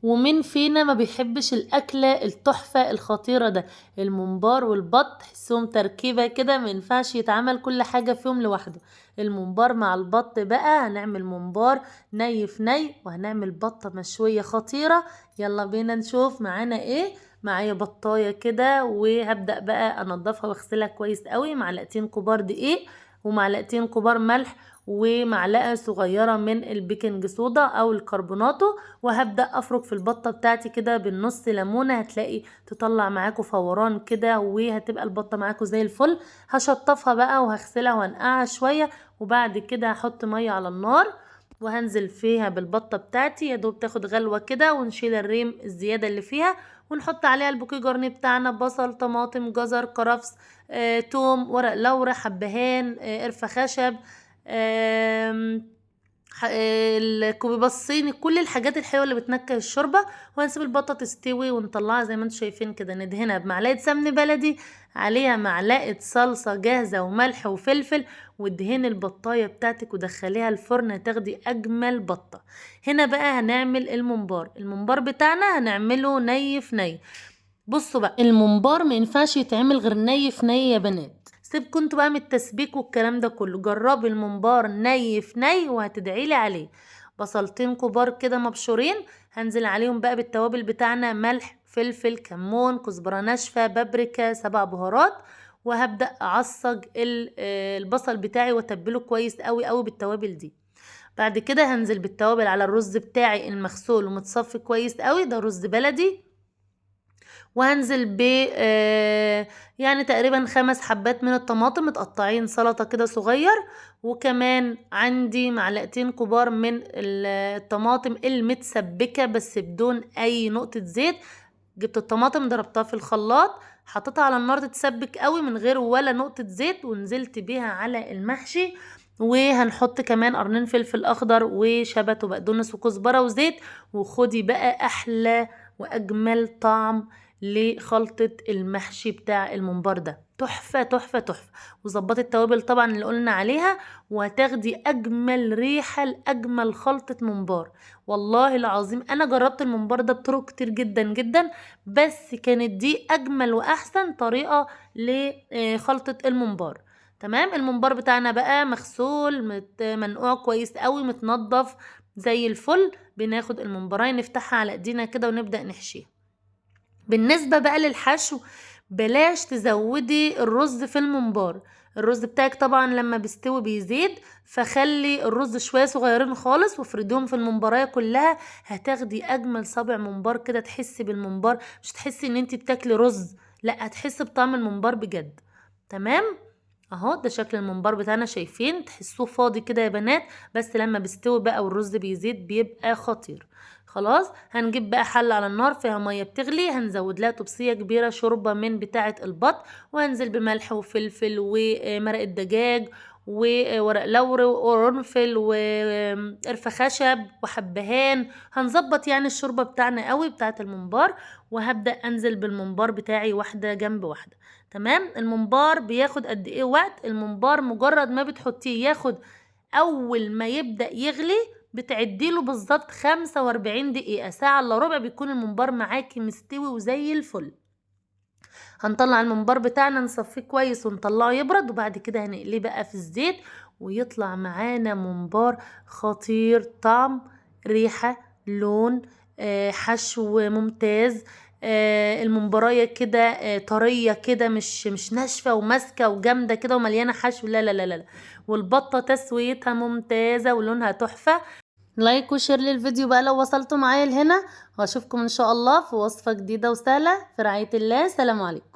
ومين فينا ما بيحبش الأكلة التحفة الخطيرة ده؟ الممبار والبط تحسهم تركيبة كده، ما ينفعش يتعمل كل حاجة فيهم لوحده. الممبار مع البط بقى، هنعمل ممبار ني في ني، وهنعمل بطة مشوية خطيرة. يلا بينا نشوف معانا ايه. معايا بطاية كده، وهبدأ بقى انضفها واغسلها كويس قوي. معلقتين كبار دقيق، ومعلقتين كبار ملح، ومعلقة صغيرة من البيكنج صودا او الكربوناتو. وهبدأ افرك في البطة بتاعتي كده بالنص ليمونة، هتلاقي تطلع معاكم فوران كده، وهتبقى البطة معاكم زي الفل. هشطفها بقى وهغسلها وانقعها شوية، وبعد كده هحط مية على النار وهنزل فيها بالبطة بتاعتي، يا دوب تاخد غلوة كده، ونشيل الريم الزيادة اللي فيها، ونحط عليها البوكيه جرني بتاعنا: بصل، طماطم، جزر، كرفس، توم، ورق لورا، حبهان، قرفة خشب، الكوبيبه الصيني، كل الحاجات الحلوه اللي بتنكه الشوربه. وهنسيب البطه تستوي ونطلعها زي ما انتم شايفين كده. ندهنها بمعلقه سمن بلدي، عليها معلقه صلصه جاهزه وملح وفلفل، وادهني البطايه بتاعتك ودخليها الفرن، هتاخدي اجمل بطه. هنا بقى هنعمل الممبار بتاعنا هنعمله ني في ني. بصوا بقى، الممبار ما ينفعش يتعمل غير ني في ني يا بنات. سيبكوا انتوا بقى من التسبيك والكلام ده كله، جربي الممبار ني في ني وهتدعيلي عليه. بصلتين كبار كده مبشورين، هنزل عليهم بقى بالتوابل بتاعنا: ملح، فلفل، كمون، كزبرة ناشفة، بابريكا، 7 بهارات. وهبدأ اعصج البصل بتاعي واتبله كويس قوي قوي بالتوابل دي. بعد كده هنزل بالتوابل على الرز بتاعي المغسول ومتصفي كويس قوي، ده رز بلدي. وهنزل ب يعني تقريبا 5 حبات من الطماطم متقطعين سلطة كده صغير. وكمان عندي معلقتين كبار من الطماطم المتسبكة بس بدون اي نقطة زيت. جبت الطماطم ضربتها في الخلاط، حطيتها على النار تتسبك قوي من غير ولا نقطة زيت، ونزلت بيها على المحشي. وهنحط كمان قرنين فلفل اخضر وشبت وبقدونس وكزبرة وزيت. وخدي بقى احلى واجمل طعم لخلطة المحشي بتاع الممبار ده، تحفة تحفة تحفة. وظبطي التوابل طبعا اللي قلنا عليها، وهتاخدي اجمل ريحة لاجمل خلطة ممبار. والله العظيم انا جربت الممبار ده بطرق كتير جدا جدا، بس كانت دي اجمل واحسن طريقة لخلطة الممبار. تمام. الممبار بتاعنا بقى مغسول منقوع كويس قوي، متنضف زي الفل. بناخد الممبرايه نفتحها على ايدينا كده ونبدأ نحشيها. بالنسبة بقى للحشو، بلاش تزودي الرز في الممبار. الرز بتاعك طبعا لما بيستوي بيزيد، فخلي الرز شوية صغيرين خالص وافرديهم في الممبرايه كلها. هتاخدي اجمل صابع ممبار كده، تحسي بالممبار، مش تحسي ان انتي بتاكلي رز، لا هتحسي بطعم الممبار بجد. تمام. اهو ده شكل الممبار بتاعنا، شايفين؟ تحسوه فاضي كده يا بنات، بس لما بيستوي بقى والرز بيزيد بيبقى خطير. خلاص، هنجيب بقى حلة على النار فيها مية بتغلي، هنزود لها طبسية كبيرة شوربة من بتاعة البط، وهنزل بملح وفلفل ومرق الدجاج وورق لوري وقرنفل وقرفة خشب وحبهان. هنظبط يعني الشوربة بتاعنا قوي بتاعة الممبار. وهبدأ انزل بالممبار بتاعي واحدة جنب واحدة. تمام. الممبار بياخد قد ايه وقت؟ الممبار مجرد ما بتحطيه ياخد، اول ما يبدأ يغلي بتعديله بالظبط 45 دقيقة، ساعة الا ربع، بيكون الممبار معاكي مستوي وزي الفل. هنطلع الممبار بتاعنا نصفيه كويس ونطلعه يبرد، وبعد كده هنقليه بقى في الزيت، ويطلع معانا ممبار خطير، طعم، ريحة، لون، حشو ممتاز. الممبرايه كده طريه كده، مش ناشفه وماسكه وجامده كده ومليانه حشو، لا لا لا لا. والبطه تسويتها ممتازه ولونها تحفه. لايك وشير للفيديو بقى لو وصلتوا معايا لهنا، واشوفكم ان شاء الله في وصفه جديده وسهله في رعايه الله. سلام عليكم.